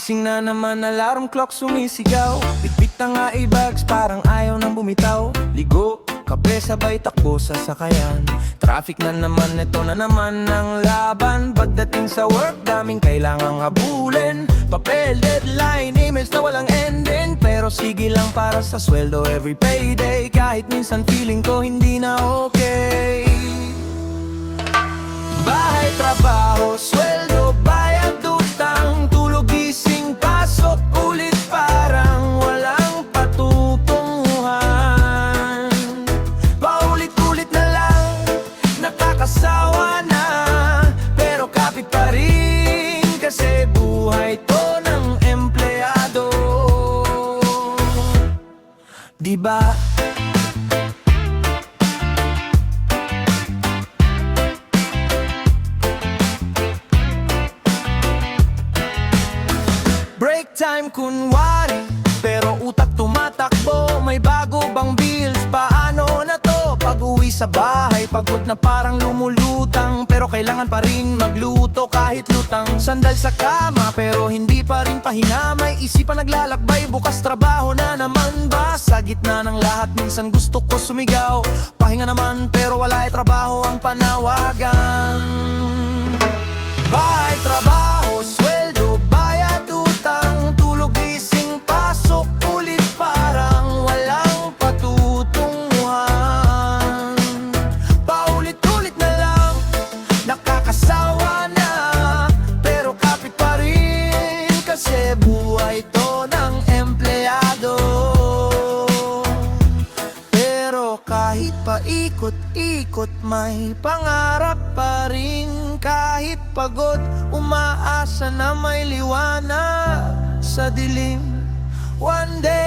Gising na naman, alarm clock sumisigaw. Bitbit na nga e-bags, parang ayaw nang bumitaw. Ligo, kape sabay takbo sa sakayan. Traffic na naman, ito na naman ang laban. Pagdating sa work, daming kailangang habulin. Papel, deadline, emails na walang ending. Pero sige lang para sa sweldo every payday. Kahit minsan feeling ko hindi na okay. Bahay, trabaho, sweldo, bayad, utang, tulog, gising, pasok, ulit parang walang patutunguhan. Paulit-ulit na lang, nakakasawa na. Pero kapit pa rin kasi buhay to ng empleyado. Diba? Break time kunwari, pero utak tumatakbo. May bago bang bills, paano na to? Pag-uwi sa bahay, pagod na parang lumulutang. Pero kailangan pa rin magluto kahit lutang. Sandal sa kama, pero hindi pa rin pahinga. May isipan naglalakbay, bukas trabaho na naman ba? Sa gitna ng lahat, minsan gusto ko sumigaw. Pahinga naman, pero wala trabaho ang panawagan. Bahay, trabaho, sweldo, bayad, utang, tulog, gising, pasok, ulit parang walang patutunguhan. Paulit-ulit na lang, nakakasawa na. Pero kapit pa rin kasi buhay to ng empleyado. Pero kahit paikot-ikot, may pangarap pa rin. Kahit pagod, umaasa na may liwanag sa dilim. One day